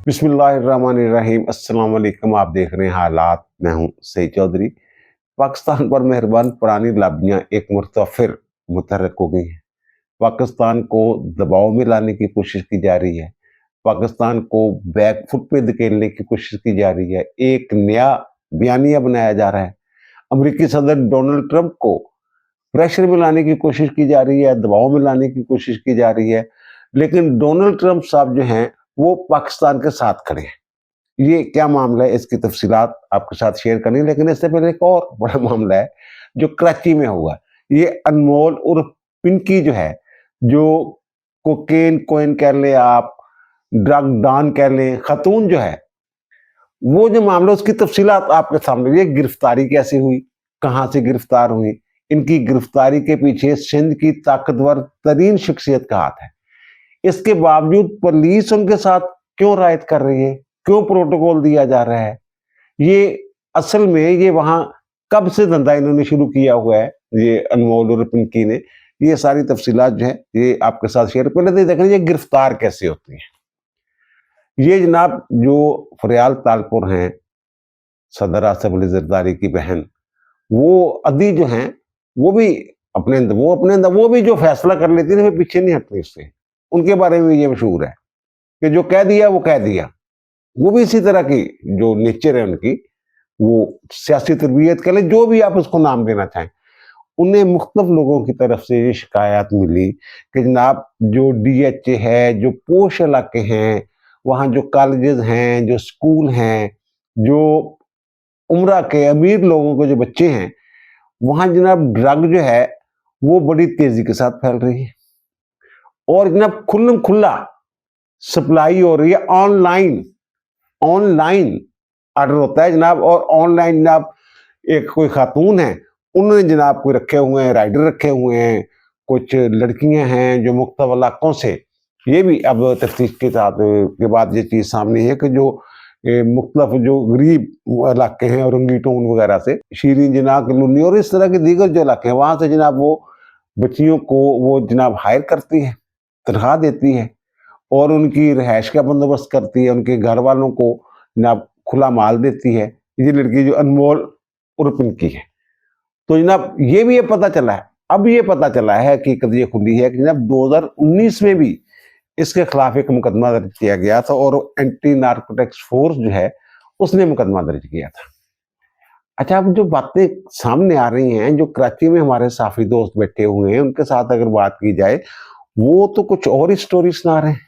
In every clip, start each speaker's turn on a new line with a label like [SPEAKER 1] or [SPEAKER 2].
[SPEAKER 1] बिस्मिल्लाहिर्रहमानिर्रहीम। अस्सलाम वालेकुम। आप देख रहे हैं हालात। मैं हूं सईद चौधरी। पाकिस्तान पर मेहरबान पुरानी लाबियां एक मरतबा फिर मुतहर्रिक हो गई हैं। पाकिस्तान को दबाव में लाने की कोशिश की जा रही है। पाकिस्तान को बैक फुट पे धकेलने की कोशिश की जा रही है। एक नया बयानिया बनाया जा रहा है। अमेरिकी सदर डोनाल्ड ट्रंप को प्रेशर में लाने की कोशिश की जा रही है, दबाव में लाने की कोशिश की जा रही है। लेकिन डोनाल्ड ट्रंप साहब जो हैं वो पाकिस्तान के साथ खड़े हैं। ये क्या मामला है, इसकी तफसीलात आपके साथ शेयर करनी है। लेकिन इससे पहले एक और बड़ा मामला है जो कराची में हुआ। ये अनमोल उर्फ पिंकी जो है, जो कोकेन कोइन कह लें आप, ड्रग डॉन कह लें, खातून जो है, वो जो मामला उसकी तफसीलात आपके सामने। ये गिरफ्तारी कैसे हुई, कहाँ से गिरफ्तार हुई, इनकी गिरफ्तारी के पीछे सिंध की ताकतवर तरीन शख्सियत का हाथ है। इसके बावजूद पुलिस उनके साथ क्यों रायत कर रही है, क्यों प्रोटोकॉल दिया जा रहा है, ये असल में ये वहां कब से धंधा इन्होंने शुरू किया हुआ है, ये अनमोल और पिंकी ने। ये सारी तफसीलात जो है ये आपके साथ शेयर। पहले तो देख लीजिए गिरफ्तार कैसे होती है। ये जनाब जो फरियाल तालपुर हैं, सदर आसिफ अली जरदारी की बहन, वो अदी जो हैं, वो भी वो भी जो फैसला कर लेती है पीछे नहीं हटती उससे। उनके बारे में ये मशहूर है कि जो कह दिया वो कह दिया। वो भी इसी तरह की जो नेचर है उनकी, वो सियासी तरबियत कह लें, जो भी आप उसको नाम देना चाहें। उन्हें मुख्तलिफ लोगों की तरफ से ये शिकायत मिली कि जनाब जो डीएचए है, जो पोश इलाके हैं, वहाँ जो कॉलेजेस हैं, जो स्कूल हैं, जो उम्रा के अमीर लोगों के जो बच्चे हैं, वहाँ जनाब ड्रग जो है वो बड़ी तेजी के साथ फैल रही है। और जनाब खुल्लम खुल्ला सप्लाई हो रही है। ऑनलाइन ऑनलाइन ऑर्डर होता है जनाब। और ऑनलाइन जनाब एक कोई खातून है, उन्होंने जनाब कोई रखे हुए हैं, राइडर रखे हुए हैं, कुछ लड़कियां हैं जो मुख्तलिफ इलाकों से। ये भी अब तफ्तीश के साथ के बाद ये चीज़ सामने है कि जो मुख्तलिफ जो गरीब इलाके हैं, औरंगी टोन वगैरह से, शीरीन जना कलोनी और इस तरह के दीगर जो इलाके हैं, वहाँ से जनाब वो बच्चियों को वो जनाब हायर करती है, तनख्वाह देती है और उनकी रिहाइश का बंदोबस्त करती है, उनके घर वालों को जनाब खुला माल देती है। ये लड़की जो अनमोल उर्फ की है। तो जनाब ये भी ये पता चला है, अब ये पता चला है कि कदिया खुली है कि जनाब 2019 में भी इसके खिलाफ एक मुकदमा दर्ज किया गया था और एंटी नार्कोटिक्स फोर्स जो है उसने मुकदमा दर्ज किया था। अच्छा, अब जो बातें सामने आ रही हैं, जो कराची में हमारे साफी दोस्त बैठे हुए हैं उनके साथ अगर बात की जाए, वो तो कुछ और ही स्टोरी सुना रहे हैं।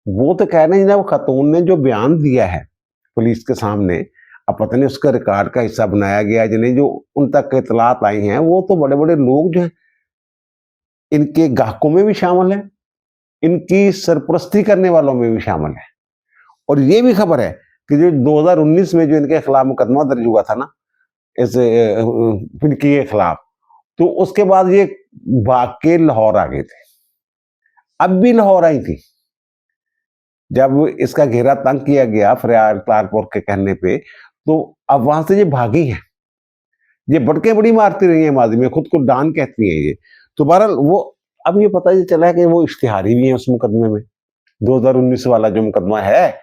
[SPEAKER 1] वो तो कह रहे हैं जनाब खातून ने जो बयान दिया है पुलिस के सामने, अब पता नहीं उसका रिकॉर्ड का हिस्सा बनाया गया जिन्हें जो उन तक इतलात आई हैं, वो तो बड़े बड़े लोग जो हैं इनके गाहकों में भी शामिल हैं, इनकी सरपरस्ती करने वालों में भी शामिल है। और ये भी खबर है कि जो 2019 में जो इनके खिलाफ मुकदमा दर्ज हुआ था ना, इस पिंकी के खिलाफ, तो उसके बाद ये भाग के लाहौर आ गए थे। अब भी लाहौर आई थी जब इसका घेरा तंग किया गया फरियाल तारपुर के कहने पे। तो अब वहां से ये भागी है। ये बड़के बड़ी मारती रही है माजी में, खुद को डॉन कहती है ये। तो बहरहाल वो अब ये पता ही चला है कि वो इश्तिहारी भी है उस मुकदमे में, 2019 वाला जो मुकदमा है।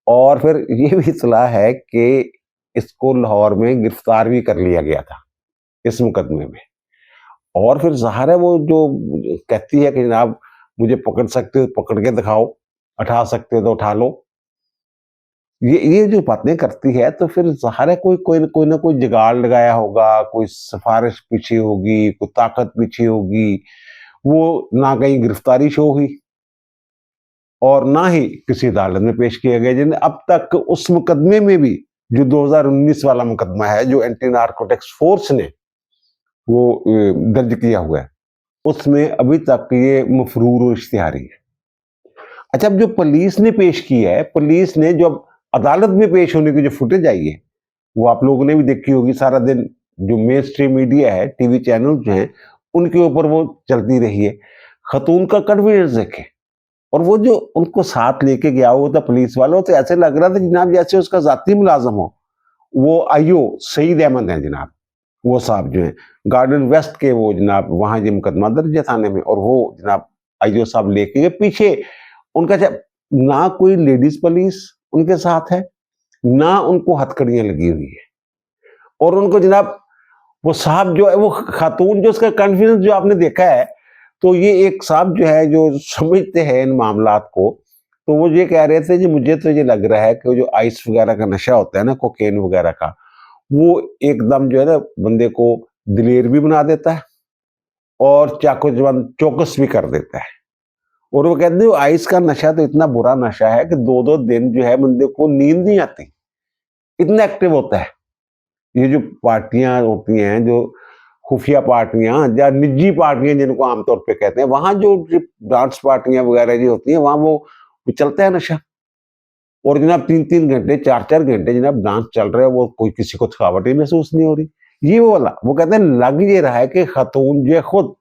[SPEAKER 1] और फिर ये भी इतला है कि इसको लाहौर में गिरफ्तार भी कर लिया गया था इस मुकदमे में। और फिर ज़ाहिर है वो जो कहती है कि जनाब मुझे पकड़ सकते हो पकड़ के दिखाओ, उठा सकते हो तो उठा लो, ये जो बातें करती है, तो फिर ज़ाहिर है कोई ना कोई जुगाड़ लगाया होगा, कोई सिफारिश पीछे होगी, कोई ताकत पीछे होगी। वो ना कहीं गिरफ्तारी शो हुई और ना ही किसी अदालत में पेश किया गया, जिन्हें अब तक उस मुकदमे में भी जो 2019 वाला मुकदमा है जो एंटी नार्कोटिक्स फोर्स ने वो दर्ज किया हुआ है, उसमें अभी तक ये मफरूर और इश्तिहारी है। अच्छा, अब जो पुलिस ने पेश की है, पुलिस ने जो अदालत में पेश होने की जो फुटेज आई है, वो आप लोगों ने भी देखी होगी। सारा दिन जो मेन स्ट्रीम मीडिया है, टीवी चैनल जो हैं, उनके ऊपर वो चलती रही है। खातून का कॉन्फिडेंस देखें, और वो जो उनको साथ लेके गया हुआ था पुलिस वालों, तो ऐसे लग रहा था जनाब जैसे उसका जाती मुलाजम हो। वो आईओ सईद अहमद हैं जनाब, वो साहब जो हैं गार्डन वेस्ट के, वो जनाब वहां ये मुकदमा दर्ज है थाने में, और वो जनाब आईओ साहब लेके गए पीछे। उनका ना कोई लेडीज पुलिस उनके साथ है, ना उनको हथकड़ियां लगी हुई है। और उनको जनाब वो साहब जो है, वो खातून जो, उसका कॉन्फिडेंस जो आपने देखा है, तो ये एक साहब जो है जो समझते हैं इन मामलात को, तो वो ये कह रहे थे जी मुझे तो ये लग रहा है कि जो आइस वगैरह का नशा होता है ना, कोकेन वगैरह का, वो एकदम जो है ना बंदे को दिलेर भी बना देता है और चौकस भी कर देता है। और वो कहते हैं आइस का नशा तो इतना बुरा नशा है कि 2-2 दिन जो है बंदे को नींद नहीं आती, इतना एक्टिव होता है। ये जो पार्टियां होती हैं, जो खुफिया पार्टियां या निजी पार्टियां जिनको आमतौर पे कहते हैं, वहां जो डांस पार्टियां वगैरह जो होती हैं, वहां वो चलता है नशा। और जनाब 3-3 घंटे 4-4 घंटे जनाब डांस चल रहा है, वो कोई किसी को थकावट ही महसूस नहीं हो रही। ये वो वाला वो कहते हैं लग ये रहा है कि खातून जो खुद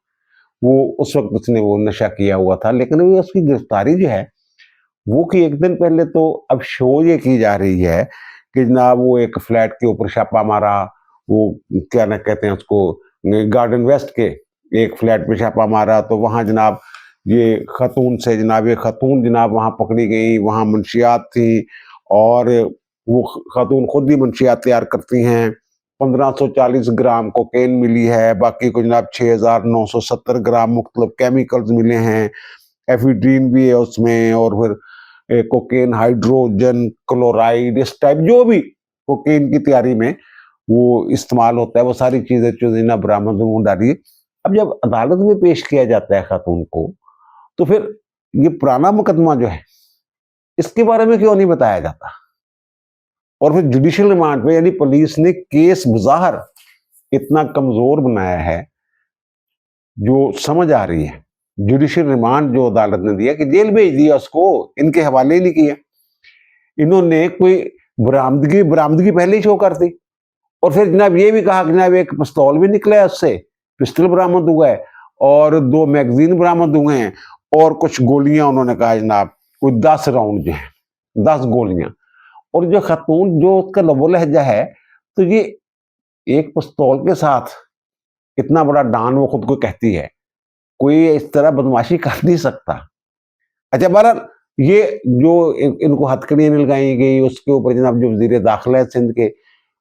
[SPEAKER 1] वो उस वक्त उसने वो नशा किया हुआ था, लेकिन वो उसकी गिरफ्तारी जो है वो कि एक दिन पहले तो अब शो ये की जा रही है कि जनाब वो एक फ्लैट के ऊपर छापा मारा, वो क्या ना कहते हैं उसको, गार्डन वेस्ट के एक फ्लैट पे छापा मारा, तो वहां जनाब ये खातून जनाब वहां पकड़ी गई, वहां मंशियात थी और वो खातून खुद ही मंशियात तैयार करती हैं। 1540 ग्राम कोकेन मिली है, बाकी को जनाब 6970 ग्राम मुख्तलिफ केमिकल्स मिले हैं, एफिड्रीन भी है उसमें, और फिर कोकेन हाइड्रोजन क्लोराइड, इस टाइप जो भी कोकेन की तैयारी में वो इस्तेमाल होता है, वो सारी चीजें जो है ना बरामद हो डाली है। अब जब अदालत में पेश किया जाता है खातून को, तो फिर ये पुराना मुकदमा जो है इसके बारे में क्यों नहीं बताया जाता? और फिर जुडिशियल रिमांड पे यानी पुलिस ने केस बज़ाहिर इतना कमजोर बनाया है, जो समझ आ रही है। जुडिशियल रिमांड जो अदालत ने दिया कि जेल भेज दिया उसको, इनके हवाले ही नहीं किया। इन्होंने कोई बरामदगी पहले ही शो कर दी। और फिर जनाब ये भी कहा कि जनाब एक पिस्तौल भी निकला है उससे, पिस्टल बरामद हुआ है और 2 मैगजीन बरामद हुए हैं और कुछ गोलियां, उन्होंने कहा जनाब कोई 10 राउंड जो है, 10 गोलियां। और जो खातून जो उसका लबो लहजा है, तो ये एक पिस्तौल के साथ इतना बड़ा डॉन वो खुद को कहती है, कोई इस तरह बदमाशी कर नहीं सकता। अच्छा बहरहाल ये जो इनको हथकड़ियां लगाई गई, उसके ऊपर जनाब जो वजीर दाखिला है सिंध के,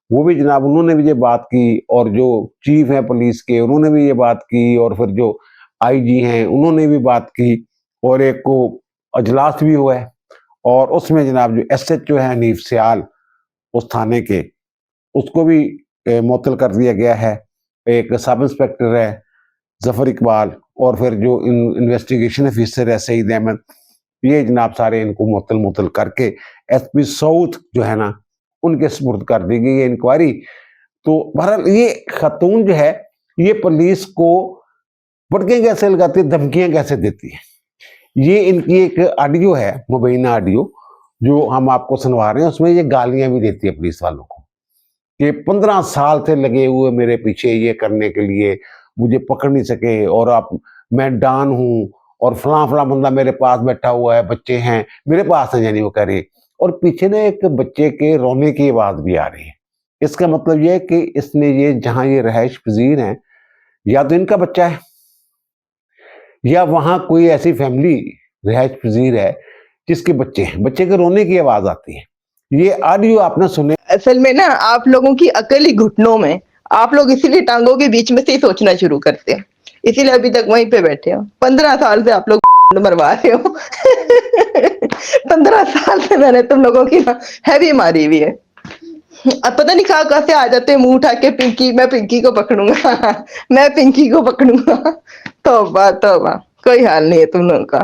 [SPEAKER 1] वो भी जनाब उन्होंने भी ये बात की, और जो चीफ है पुलिस के उन्होंने भी ये बात की, और फिर जो आईजी हैं उन्होंने भी बात की, और एक को अजलास भी हुआ है, और उसमें जनाब जो एसएचओ है हनीफ सियाल उस थाने के, उसको भी मुअत्तल कर दिया गया है। एक सब इंस्पेक्टर है जफर इकबाल, और फिर जो इन्वेस्टिगेशन ऑफिसर है सईद अहमद, ये जनाब सारे इनको मुअत्तल करके एसपी साउथ जो है ना उनके सुपुर्द कर दी गई है इंक्वायरी। तो बहरहाल ये खातून जो है ये पुलिस को पटके कैसे लगाती है, धमकियां कैसे देती है, ये इनकी एक ऑडियो है, मुबैना ऑडियो जो हम आपको सुनवा रहे हैं, उसमें ये गालियां भी देती है पुलिस वालों को कि 15 साल से लगे हुए मेरे पीछे ये करने के लिए, मुझे पकड़ नहीं सके, और आप मैं डॉन हूं, और फलां फलां बंदा मेरे पास बैठा हुआ है, बच्चे हैं मेरे पास है, यानी वो कह रही। और पीछे ना एक बच्चे के रोने की आवाज भी आ रही है। इसका मतलब यह है कि इसने ये जहां ये रहायश पजीर है, या तो इनका बच्चा है या वहां कोई ऐसी फैमिली रिहायश पजीर है जिसके बच्चे हैं, बच्चे के रोने की आवाज आती है। ये ऑडियो आपने सुने।
[SPEAKER 2] असल में ना आप लोगों की अकल ही घुटनों में, आप लोग इसीलिए टांगों के बीच में से ही सोचना शुरू करते हैं, इसीलिए अभी तक वहीं पे बैठे हो। 15 साल से आप लोग मरवा रहे हो 15 साल से मैंने तुम लोगों की ना हैवी मारी हुई है। अब पता नहीं कहाँ से आ जाते हैं मुंह उठा के, पिंकी मैं पिंकी को पकड़ूंगा मैं पिंकी को पकड़ूंगा। तौबा तौबा, कोई हाल नहीं है तुम लोगों का।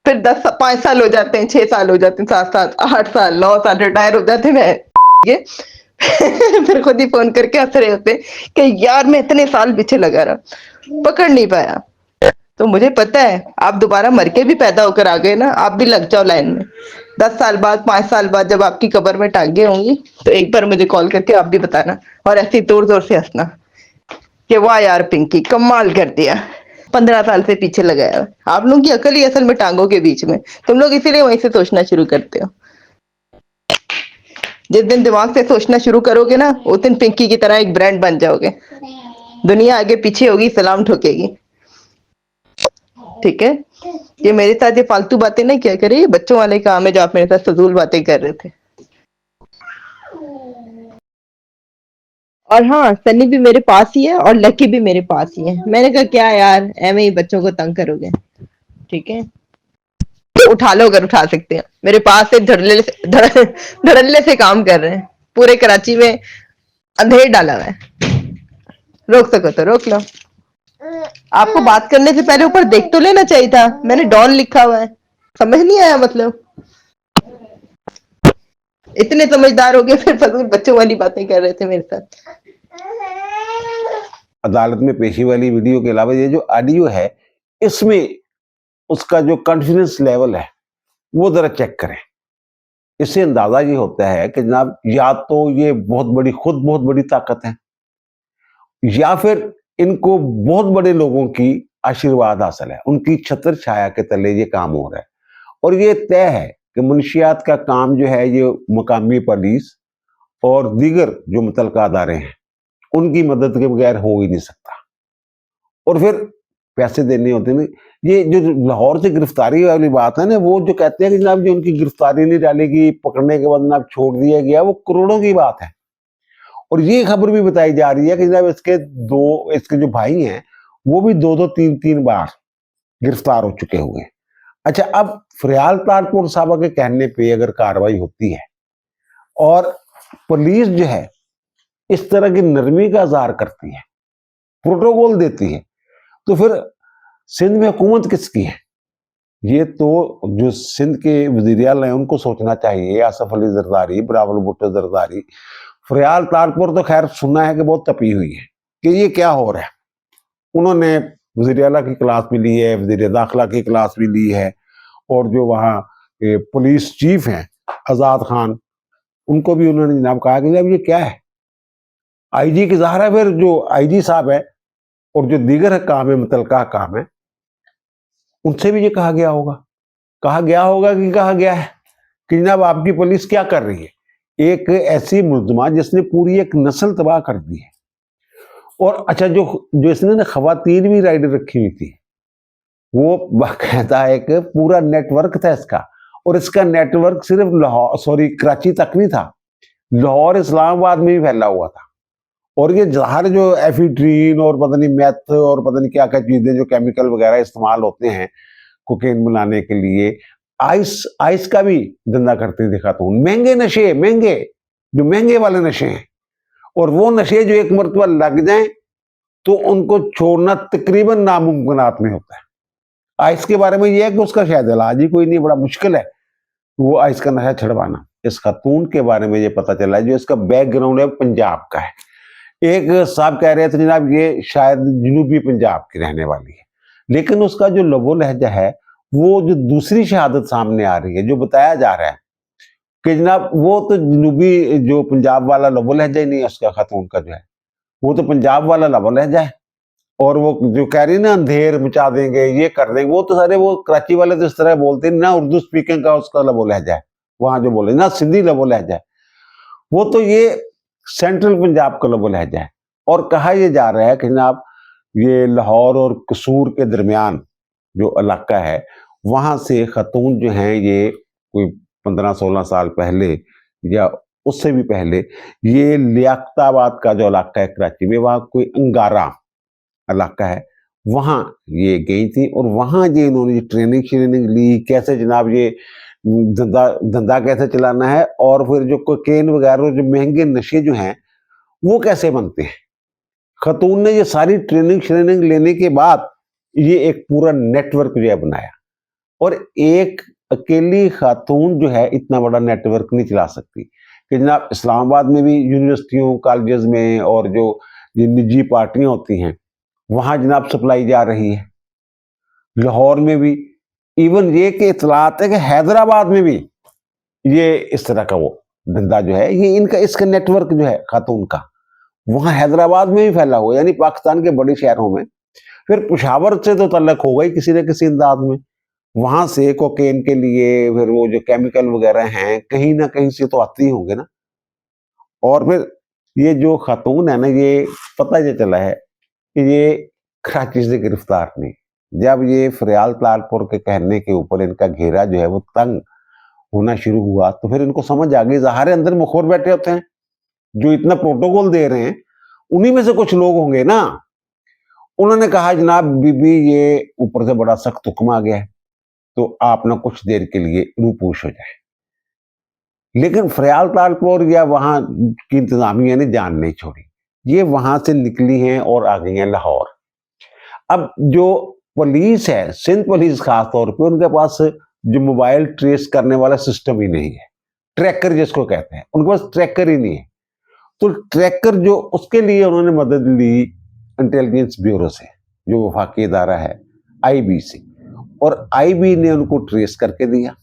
[SPEAKER 2] फिर 5 साल हो जाते हैं, 6 साल हो जाते हैं, 7 साल 8 साल 9 साल रिटायर हो जाते हैं ये फिर खुद ही फोन करके हंस रहे होते कि यार मैं इतने साल पीछे लगा रहा, पकड़ नहीं पाया। तो मुझे पता है आप दोबारा मर के भी पैदा होकर आ गए ना, आप भी लग जाओ लाइन में। 10 साल बाद 5 साल बाद जब आपकी कब्र में टांगे होंगी तो एक बार मुझे कॉल करके आप भी बताना, और ऐसे जोर जोर से हंसना कि वाह यार पिंकी कमाल कर दिया, 15 साल से पीछे लगाया। आप लोगों की अकल ही असल में टांगों के बीच में, तुम लोग इसीलिए वहीं से सोचना शुरू करते हो। जिस दिन दिमाग से सोचना शुरू करोगे ना, उस दिन पिंकी की तरह एक ब्रांड बन जाओगे, दुनिया आगे पीछे होगी, सलाम ठोकेगी। ठीक है, ये मेरे साथ ये फालतू बातें नहीं किया करे, ये बच्चों वाले काम है जो आप मेरे साथ फजूल बातें कर रहे थे। और हाँ, सनी भी मेरे पास ही है और लकी भी मेरे पास ही है। मैंने कहा क्या यार, ऐਵੇਂ ही बच्चों को तंग करोगे। ठीक है, उठा लो अगर उठा सकते हैं। मेरे पास से धड़ल्ले से काम कर रहे हैं। पूरे कराची में अंधेर डाला हुआ है। रोक सको तो रोक लो। आपको बात करने से पहले ऊपर देख तो लेना चाहिए था, मैंने डॉन लिखा हुआ है। समझ नहीं आया मतलब? इतने समझदार हो गए फिर फजूल बच्चों वाली बातें कर रहे थे मेरे साथ।
[SPEAKER 1] अदालत में पेशी वाली वीडियो के अलावा ये जो ऑडियो है, इसमें उसका जो कॉन्फिडेंस लेवल है वो जरा चेक करें। इससे अंदाजा ये होता है कि जनाब या तो ये बहुत बड़ी ताकत है, या फिर इनको बहुत बड़े लोगों की आशीर्वाद हासिल है, उनकी छत्र छाया के तले ये काम हो रहा है। और ये तय है कि मुंशियात का काम जो है ये मकामी पुलिस और दीगर जो मुतलका अदारे हैं उनकी मदद के बगैर हो ही नहीं सकता। और फिर पैसे देने होते हैं। ये जो लाहौर से गिरफ्तारी वाली बात है ना, वो जो कहते हैं कि जनाब जो उनकी गिरफ्तारी नहीं डालेगी, पकड़ने के बाद जनाब छोड़ दिया गया, वो करोड़ों की बात है। और ये खबर भी बताई जा रही है कि जनाब इसके जो भाई हैं वो भी दो तीन तीन बार गिरफ्तार हो चुके हुए हैं। अच्छा, अब फरियाल तारपुर साहबा के कहने पे अगर कार्रवाई होती है और पुलिस जो है इस तरह की नरमी का इज़हार करती है, प्रोटोकॉल देती है, तो फिर सिंध में हुकूमत किसकी है? ये तो जो सिंध के वज़ीर आला हैं उनको सोचना चाहिए। आसफ अली जरदारी, बिलावल भुट्टो जरदारी, फरियाल तारपुर तो खैर सुनना है कि बहुत तपी हुई है कि ये क्या हो रहा है। उन्होंने वज़ीर आला की क्लास भी ली है, वज़ीर दाखिला की क्लास भी ली है, और जो वहाँ पुलिस चीफ हैं आज़ाद खान, उनको भी उन्होंने जनाब कहा कि जनाब ये क्या है। आईजी की ज़ाहिर है, फिर जो आईजी साहब है और जो दीगर काम है, मुतलका काम है, उनसे भी ये कहा गया होगा कि कहा गया है कि जनाब आपकी पुलिस क्या कर रही है। एक ऐसी मुलजमा जिसने पूरी एक नस्ल तबाह कर दी है। और अच्छा, जो इसने ना खवातीन भी राइडर रखी हुई थी, वो बाकायदा एक पूरा नेटवर्क था इसका। और इसका नेटवर्क सिर्फ कराची तक नहीं था, लाहौर इस्लामाबाद में भी फैला हुआ था। और ये ज़ाहिर जो एफिड्रीन और पता नहीं मैथ और पता नहीं क्या क्या चीजें जो केमिकल वगैरह इस्तेमाल होते हैं कोकेन बनाने के लिए, आइस का भी धंधा करते देखा तो महंगे नशे, महंगे वाले नशे हैं। और वो नशे जो एक मरतबा लग जाएं तो उनको छोड़ना तकरीबन नामुमकिनात में होता है। आइस के बारे में यह है कि उसका शायद इलाज ही कोई नहीं, बड़ा मुश्किल है वो आइस का नशा छुड़वाना। इस खातून के बारे में ये पता चला है जो इसका बैकग्राउंड है पंजाब का है। एक साहब कह रहे थे जनाब ये शायद जनूबी पंजाब की रहने वाली है, लेकिन उसका जो लबो लहजा है, वो जो दूसरी शहादत सामने आ रही है, जो बताया जा रहा है कि जनाब वो तो जनूबी जो पंजाब वाला लबो लहजा ही नहीं है उसका, खातून का जो है वो तो पंजाब वाला लबो लहजा है। और वो जो कह रही ना अंधेर मचा देंगे, ये कर देंगे, वो तो सारे वो कराची वाले तो इस तरह बोलते हैं ना, उर्दू स्पीकिंग का उसका लबो लहजा है, वहां जो बोले ना सिंधी लबो लहजा है, वो तो ये सेंट्रल पंजाब का लबो लहजा है। और कहा यह जा रहा है कि जनाब ये लाहौर और कसूर के दरमियान जो इलाका है, वहां से खतून जो हैं ये कोई 15-16 साल पहले या उससे भी पहले, ये लियाकताबाद का जो इलाका है कराची में, वहाँ कोई अंगारा इलाका है, वहाँ ये गई थी। और वहाँ ये इन्होंने ट्रेनिंग श्रेनिंग ली, कैसे जनाब ये धंधा कैसे चलाना है, और फिर जो कोकेन वगैरह जो महंगे नशे जो हैं वो कैसे बनते हैं। खतून ने ये सारी ट्रेनिंग श्रेनिंग लेने के बाद ये एक पूरा नेटवर्क जो है बनाया। और एक अकेली खातून जो है इतना बड़ा नेटवर्क नहीं चला सकती कि जनाब इस्लामाबाद में भी यूनिवर्सिटियों कॉलेजेस में और जो ये निजी पार्टियां होती हैं वहां जनाब सप्लाई जा रही है, लाहौर में भी। इवन ये कि इतलात है कि हैदराबाद में भी ये इस तरह का वो धंधा जो है, ये इसका नेटवर्क जो है खातून का वहां हैदराबाद में भी फैला हुआ, यानी पाकिस्तान के बड़े शहरों में। फिर पेशावर से तो तल्लक हो गई किसी न किसी अंदाज में, वहां से कोकेन के लिए फिर वो जो केमिकल वगैरह हैं कहीं ना कहीं से तो आते ही होंगे ना। और फिर ये जो खातून है ना, ये पता ये चला है कि ये कराची से गिरफ्तार नहीं, जब ये फरियाल तालपुर के कहने के ऊपर इनका घेरा जो है वो तंग होना शुरू हुआ, तो फिर इनको समझ आ गई, ज़ाहिर है अंदर मुखबिर बैठे होते हैं जो इतना प्रोटोकॉल दे रहे हैं, उन्हीं में से कुछ लोग होंगे ना। उन्होंने कहा जनाब बीबी ये ऊपर से बड़ा सख्त हुक्म आ गया है, तो आप ना कुछ देर के लिए रूपोश हो जाए। लेकिन फरियाल तालपुर या वहां की इंतजामिया ने जान नहीं छोड़ी, ये वहां से निकली हैं और आ गई हैं लाहौर। अब जो पुलिस है, सिंध पुलिस खास तौर पे, उनके पास जो मोबाइल ट्रेस करने वाला सिस्टम ही नहीं है, ट्रैकर जिसको कहते हैं, उनके पास ट्रैकर ही नहीं है। तो ट्रैकर जो, उसके लिए उन्होंने मदद ली इंटेलिजेंस ब्यूरो से, जो वफाकी इदारा है आईबी से, और आईबी ने उनको ट्रेस करके दिया।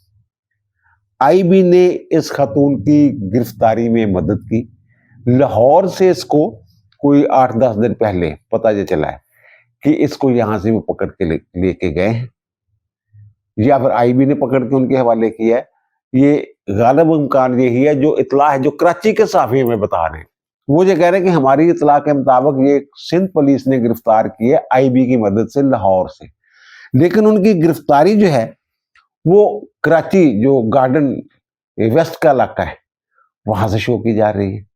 [SPEAKER 1] आईबी ने इस खातून की गिरफ्तारी में मदद की। लाहौर से इसको कोई 8-10 दिन पहले पता ये चला है कि इसको यहां से वो पकड़ के लेके गए हैं, या फिर आईबी ने पकड़ के उनके हवाले किया है। ये गालिब इम्कान यही है, जो इतला है, जो कराची के साफी में बता रहे हैं, वो ये कह रहे हैं कि हमारी इतला के मुताबिक ये सिंध पुलिस ने गिरफ्तार की है आईबी की मदद से लाहौर से, लेकिन उनकी गिरफ्तारी जो है वो कराची जो गार्डन वेस्ट का इलाका है वहां से शो की जा रही है।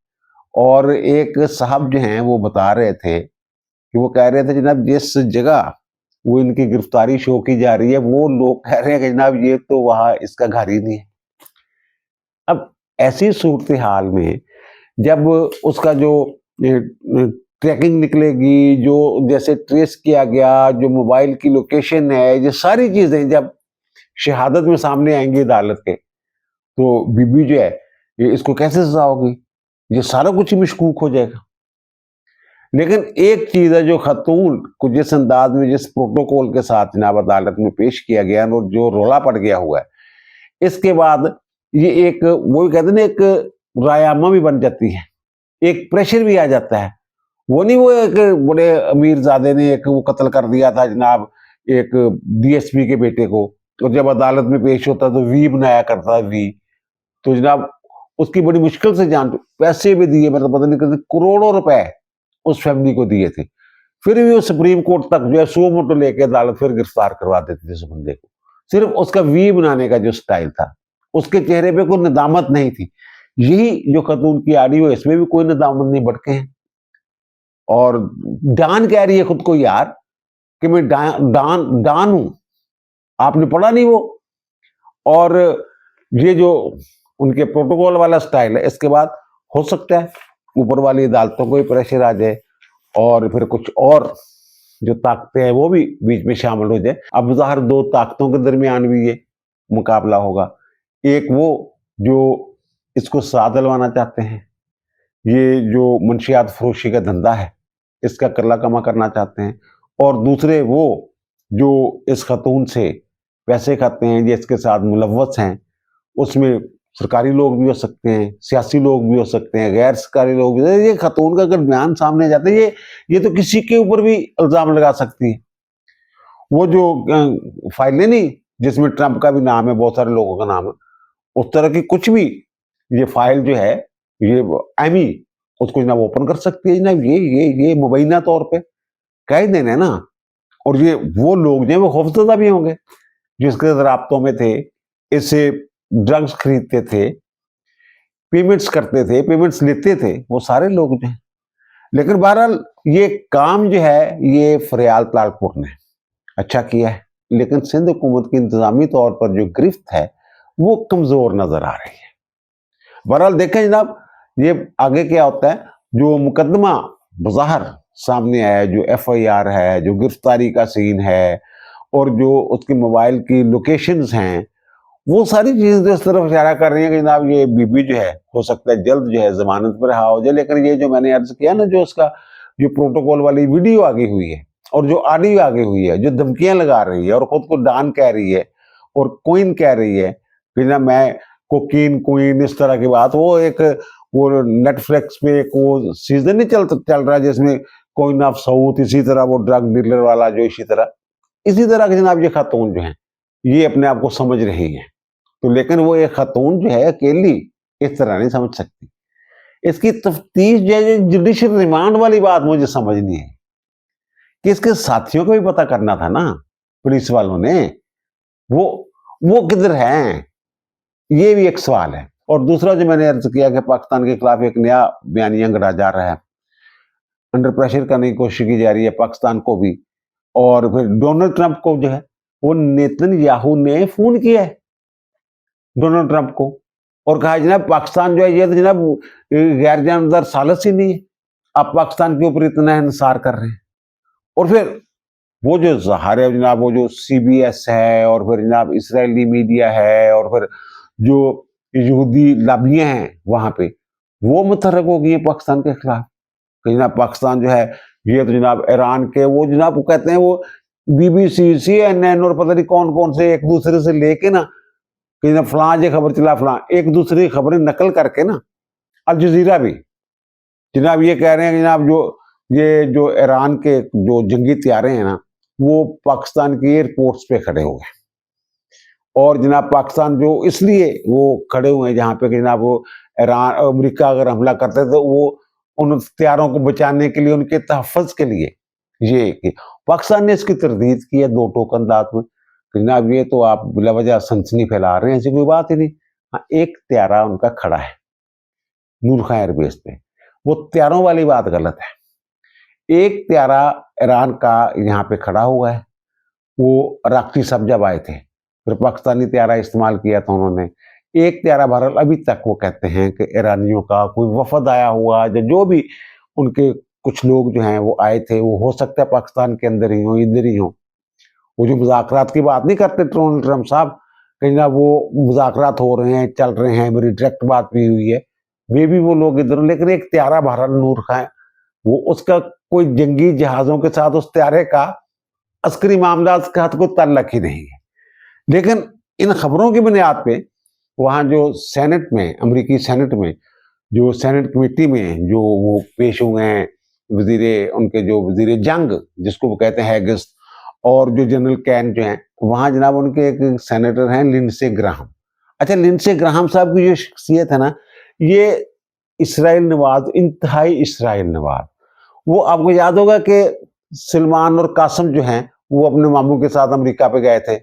[SPEAKER 1] और एक साहब जो हैं वो बता रहे थे कि वो कह रहे थे जनाब जिस जगह वो इनकी गिरफ्तारी शो की जा रही है, वो लोग कह रहे हैं कि जनाब ये तो वहां इसका घर ही नहीं है। अब ऐसी सूरत हाल में जब उसका जो ट्रैकिंग निकलेगी, जो जैसे ट्रेस किया गया, जो मोबाइल की लोकेशन है, ये सारी चीजें जब शहादत में सामने आएंगी अदालत के, तो बीबी जो है ये इसको कैसे सजा होगी, ये सारा कुछ ही मशकूक हो जाएगा। लेकिन एक चीज है जो खतून को जिस अंदाज में, जिस प्रोटोकॉल के साथ जनाब अदालत में पेश किया गया और जो रोला पड़ गया हुआ है, इसके बाद ये एक, वो कहते हैं ना, एक रायामा भी बन जाती है, एक प्रेशर भी आ जाता है। वो नहीं, वो एक बड़े अमीरजादे ने एक वो कत्ल कर दिया था जनाब एक डीएसपी के बेटे को, और जब अदालत में पेश होता तो वी बनाया करता वी, तो जनाब उसकी बड़ी मुश्किल से जान, पैसे भी दिए, मतलब पता नहीं कितने करोड़ों रुपए उस फैमिली को दिए थे, फिर भी वो सुप्रीम कोर्ट तक जो है सो मोटो लेके अदालत फिर गिरफ्तार करवा देती थी उस बंदे को, सिर्फ उसका वी बनाने का जो स्टाइल था, उसके चेहरे पे कोई नदामत नहीं थी। यही जो खतून की आड़ी हो, इसमें भी कोई नदामत नहीं, भटके हैं। और डान कह रही है खुद को यार कि मैं डान हूं, आपने पढ़ा नहीं वो। और ये जो उनके प्रोटोकॉल वाला स्टाइल है, इसके बाद हो सकता है ऊपर वाली अदालतों को ही प्रेशर आ जाए और फिर कुछ और जो ताकतें हैं वो भी बीच में शामिल हो जाए। अब ज़ाहिर दो ताकतों के दरमियान भी ये मुकाबला होगा, एक वो जो इसको साथ दिलवाना चाहते हैं, ये जो मंशियात फरोशी का धंधा है इसका करला कमा करना चाहते हैं, और दूसरे वो जो इस खतून से पैसे खाते हैं, जिसके साथ मुलव्वस हैं, उसमें सरकारी लोग भी हो सकते हैं, सियासी लोग भी हो सकते हैं, गैर सरकारी लोग भी। ये खतून का अगर बयान सामने जाता है, ये तो किसी के ऊपर भी इल्जाम लगा सकती है। वो जो फाइलें नहीं जिसमें ट्रंप का भी नाम है, बहुत सारे लोगों का नाम है, उस तरह की कुछ भी ये फाइल जो है, ये एमी उसको जनाब ओपन कर सकती है जनाब, ये मुबैना तौर पे कह देना है ना। और ये वो लोग जो है वो खौफजदा भी होंगे जिसके राब्तों में थे, इससे ड्रग्स खरीदते थे, पेमेंट्स करते थे, पेमेंट्स लेते थे, वो सारे लोग जो हैं। लेकिन बहरहाल ये काम जो है ये फरियाल तालपुर ने अच्छा किया है, लेकिन सिंध हुकूमत की इंतजामी तौर पर जो गिरफ्त है वो कमजोर नजर आ रही है। बहरहाल देखें जनाब ये आगे क्या होता है। जो मुकदमा बज़ाहिर सामने आया, जो FIR है, जो गिरफ्तारी का सीन है, और जो उसके मोबाइल की लोकेशंस हैं, वो सारी चीजें इस तरफ इशारा कर रही हैं कि जनाब ये बीबी जो है हो सकता है जल्द जो है जमानत पर रहा हो जाए। लेकिन ये जो मैंने अर्ज किया ना, जो उसका जो प्रोटोकॉल वाली वीडियो आगे हुई है और जो ऑडियो आगे हुई है, जो धमकियां लगा रही है और खुद को डान कह रही है और क्वीन कह रही है कि ना मैं कोकीन क्वीन, इस तरह की बात, वो एक वो नेटफ्लिक्स पे एक वो सीजन नहीं चल रहा है जिसमें क्वीन ऑफ साउथ, इसी तरह वो ड्रग डीलर वाला जो इसी तरह के जनाब ये खातून जो है ये अपने आप को समझ रही है। तो लेकिन वो एक खातून जो है अकेली इस तरह नहीं समझ सकती। इसकी तफ्तीश जो है, जुडिशियल रिमांड वाली बात मुझे समझ नहीं है कि इसके साथियों को भी पता करना था ना पुलिस वालों ने, वो किधर हैं, ये भी एक सवाल है। और दूसरा जो मैंने अर्ज किया कि पाकिस्तान के खिलाफ एक नया बयानिया गढ़ा जा रहा है, अंडर प्रेशर करने की कोशिश की जा रही है पाकिस्तान को भी। और फिर डोनाल्ड ट्रंप को जो है वो नेतन्याहू ने फोन किया है डोनाल्ड ट्रंप को, और कहा जनाब पाकिस्तान जो है ये तो जनाब गैर जानबदार सालस ही नहीं है, आप पाकिस्तान के ऊपर इतना इंसार कर रहे हैं। और फिर वो जो ज़ाहिर है जनाब, वो जो CBS है और फिर जनाब इसराइली मीडिया है और फिर जो यहूदी लॉबियां हैं वहां पे, वो मुतहरक हो गई है पाकिस्तान के खिलाफ कि जनाब पाकिस्तान जो है ये तो जनाब ईरान के, वो जनाब वो कहते हैं वो BBC, CNN और पता नहीं कौन कौन से एक दूसरे से लेके ना कि जनाब फलां ये खबर चला फलां, एक दूसरे की खबरें नकल करके ना, अल जजीरा भी जनाब ये कह रहे हैं कि जनाब जो ईरान के जो जंगी तैयारे हैं ना, वो पाकिस्तान की एयरपोर्ट्स पे खड़े हुए हैं। और जनाब पाकिस्तान जो इसलिए वो खड़े हुए हैं जहाँ पे कि जनाब वो ईरान अमेरिका अगर हमला करते तो वो उन हथियारों को बचाने के लिए, उनके तहफ़्फ़ुज़ के लिए ये कि पाकिस्तान ने इसकी तरदीद की है 2 टोक अंदाज में कि जनाब ये तो आप बिलावजह सनसनी फैला रहे हैं, ऐसी कोई बात ही नहीं। हाँ, एक त्यारा उनका खड़ा है नूर खां एयरबेस पे, वो त्यारों वाली बात गलत है। एक त्यारा ईरान का यहाँ पे खड़ा हुआ है, वो राक्ती साहब जब आए थे फिर पाकिस्तानी त्यारा इस्तेमाल किया था उन्होंने। एक त्यारा बहरहाल अभी तक वो कहते हैं कि ईरानियों का कोई वफद आया हुआ, जो भी उनके कुछ लोग जो हैं वो आए थे, वो हो सकता है पाकिस्तान के अंदर ही हो, इधर ही हो। वो जो मुज़ाकरात की बात नहीं करते डोनाल्ड ट्रंप साहब, कहीं ना वो मुज़ाकरात हो रहे हैं, चल रहे हैं, मेरी डायरेक्ट बात भी हुई है, वे भी वो लोग इधर, लेकिन एक त्यारा बहरहाल नूर खां, वो उसका कोई जंगी जहाज़ों के साथ उस त्यारे का अस्करी मामला के साथ कोई ताल्लुक ही नहीं है। लेकिन इन खबरों की बुनियाद पे वहाँ जो सेनेट में, अमेरिकी सेनेट में, जो सेनेट कमेटी में जो वो पेश हुए हैं उनके जो वजीर जंग जिसको वो कहते हैं हैगिस, और जो जनरल कैन जो हैं, वहाँ जनाब उनके एक सेनेटर हैं लिंडसे ग्राहम। अच्छा, लिंडसे ग्राहम साहब की जो शख्सियत है ना, ये इसराइल नवाज, इंतहाई इसराइल नवाज। वो आपको याद होगा कि सलमान और कासम जो हैं वो अपने मामू के साथ अमेरिका पे गए थे,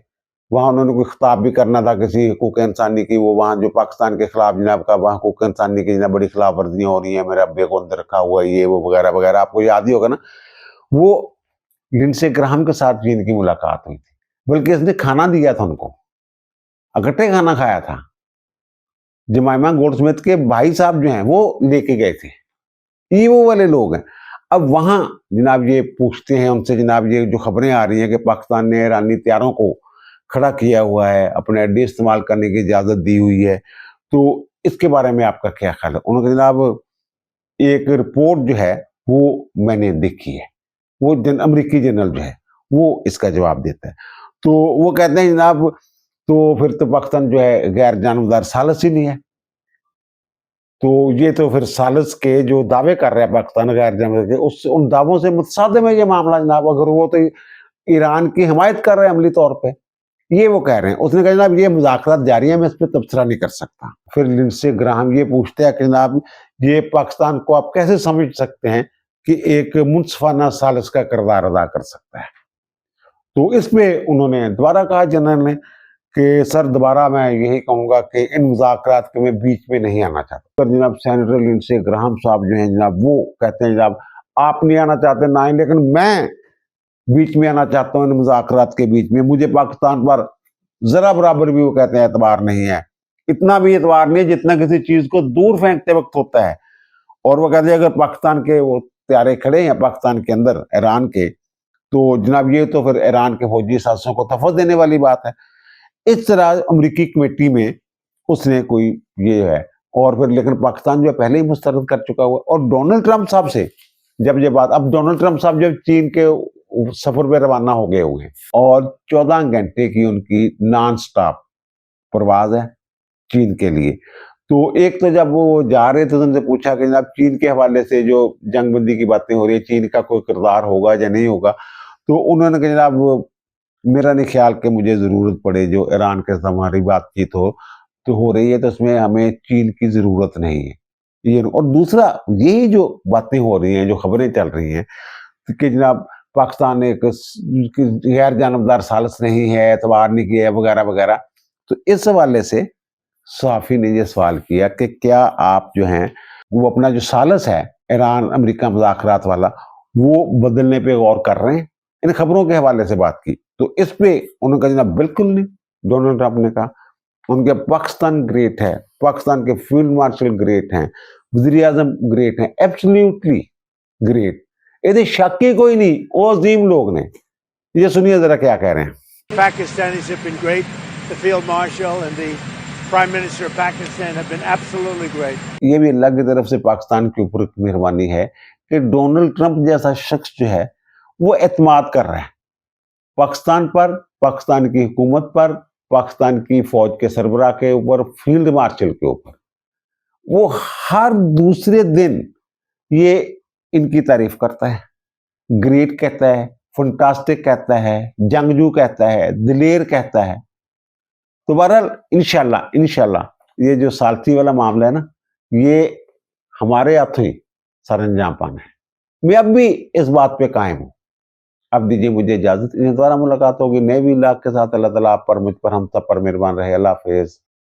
[SPEAKER 1] वहाँ उन्होंने कोई खिताब भी करना था किसी हुकूक इंसानी की, वो वहाँ जो पाकिस्तान के खिलाफ जनाब का वहाँ हुकूक इंसानी की जनाब बड़ी खिलाफ वर्जियाँ हो रही हैं, मेरे अब्बे को अंदर रखा हुआ है, ये वो वगैरह वगैरह, आपको याद ही होगा ना। वो लिंडसे ग्राहम के साथ भी इनकी मुलाकात हुई थी, बल्कि इसने खाना दिया था उनको, इकट्ठे खाना खाया था। जमाइमा गोल्डस्मिथ के भाई साहब जो हैं वो लेके गए थे, ये वो वाले लोग हैं। अब वहाँ जनाब ये पूछते हैं उनसे, जनाब ये जो खबरें आ रही हैं कि पाकिस्तान ने ईरानी त्यारों को खड़ा किया हुआ है, अपने अड्डे इस्तेमाल करने की इजाज़त दी हुई है, तो इसके बारे में आपका क्या ख्याल है? उन्होंने जनाब एक रिपोर्ट जो है वो मैंने देखी है, वो अमेरिकी जनरल जो है वो इसका जवाब देता है। तो वो कहते हैं जनाब तो फिर तो पाकिस्तान जो है गैर जानबदार सालस ही नहीं है। तो ये तो फिर सालिस के जो दावे कर रहा है पाकिस्तान गैर जानबदार के, उस उन दावों से मुतसादिम है ये मामला जनाब। अगर वो तो ईरान की हिमायत कर रहे हैं अमली तौर पे, ये वो कह रहे हैं। उसने कहा जनाब ये मुज़ाकरात जारी है, मैं इस पे तबसरा नहीं कर सकता। फिर लिंडसे ग्राहम ये पूछते हैं कि जनाब ये पाकिस्तान को आप कैसे समझ सकते हैं कि एक मुनसफाना सालिस का किरदार अदा कर सकता है? तो इसमें उन्होंने दोबारा कहा जनरल ने कि सर दोबारा मैं यही कहूँगा कि इन मुज़ाकरात के मैं बीच में नहीं आना चाहता। पर जनाब सेनेटर लिंडसे ग्राहम साहब जो हैं जनाब वो कहते हैं जनाब आप नहीं आना चाहते ना आए, लेकिन मैं बीच में आना चाहता हूँ इन मुज़ाकरात के बीच में। मुझे पाकिस्तान पर ज़रा बराबर भी वो कहते हैं एतबार नहीं है, इतना भी एतबार नहीं है जितना किसी चीज़ को दूर फेंकते वक्त होता है। और वो कहते हैं अगर पाकिस्तान के वो त्यारे खड़े हैं पाकिस्तान के अंदर ईरान के, तो जनाब ये तो फिर ईरान के फौजी साजिशों को तहफ़्फ़ुज़ देने वाली बात है। इस तरह अमेरिकी कमेटी में उसने कोई ये है। और फिर लेकिन पाकिस्तान जो है पहले ही मुस्तरद कर चुका हुआ। और डोनाल्ड ट्रंप साहब से जब ये बात, अब डोनाल्ड ट्रंप साहब जब चीन के सफर पे रवाना हो गए हुए हैं और 14 घंटे की उनकी नॉन स्टॉप परवाज है चीन के लिए। तो एक तो जब वो जा रहे थे तो उनसे पूछा कि जनाब चीन के हवाले से जो जंगबंदी की बातें हो रही है, चीन का कोई किरदार होगा या नहीं होगा, तो उन्होंने कहा जनाब मेरा नहीं ख्याल कि मुझे ज़रूरत पड़े, जो ईरान के साथ हमारी बातचीत हो रही है तो उसमें हमें चीन की ज़रूरत नहीं है। ये और दूसरा यही जो बातें हो रही हैं, जो खबरें चल रही हैं कि जनाब पाकिस्तान एक गैर जानबदार सालिस नहीं है, एतबार नहीं किया वगैरह वगैरह। तो इस हवाले से सहाफ़ी ने ये सवाल किया कि क्या आप जो हैं वो अपना जो सालिस है ईरान अमेरिका मुज़ाकरात वाला वो बदलने पे गौर कर रहे हैं? इन खबरों के हवाले से बात की। तो इस पे उन्होंने कहा जनाब बिल्कुल नहीं। डोनाल्ड ट्रंप ने कहा उनके पाकिस्तान ग्रेट है, पाकिस्तान के फील्ड मार्शल ग्रेट हैं, वज़ीर-ए-आज़म ग्रेट हैं, एब्सोल्युटली ग्रेट। ਇਹਦੇ शक ही कोई नहीं, वो अजीम लोग ने। ये सुनिए जरा क्या कह रहे हैं।
[SPEAKER 3] Pakistanis have been great. The Field Marshal and the Prime Minister of Pakistan have been absolutely great.
[SPEAKER 1] ये भी अल्लाह की तरफ से पाकिस्तान के ऊपर मेहरबानी है कि डोनाल्ड ट्रंप जैसा शख्स जो है वो एतमाद कर रहा है पाकिस्तान पर, पाकिस्तान की हुकूमत पर, पाकिस्तान की फौज के सरबराह के ऊपर, फील्ड मार्शल के ऊपर। वो हर दूसरे दिन ये इनकी तारीफ करता है, ग्रेट कहता है, फंटास्टिक कहता है, जंगजू कहता है, दिलेर कहता है। तो बहरहाल इंशाल्लाह ये जो सालसी वाला मामला है ना, ये हमारे हाथों ही सरअंजाम पाना है। मैं अब भी इस बात पे कायम हूँ। अब दीजिए मुझे इजाजत, इस दोबारा मुलाकात होगी नए व्लॉग के साथ। अल्लाह ताला आप पर, मुझ पर, हम सब पर मेहरबान रहे। अल्लाह हाफिज।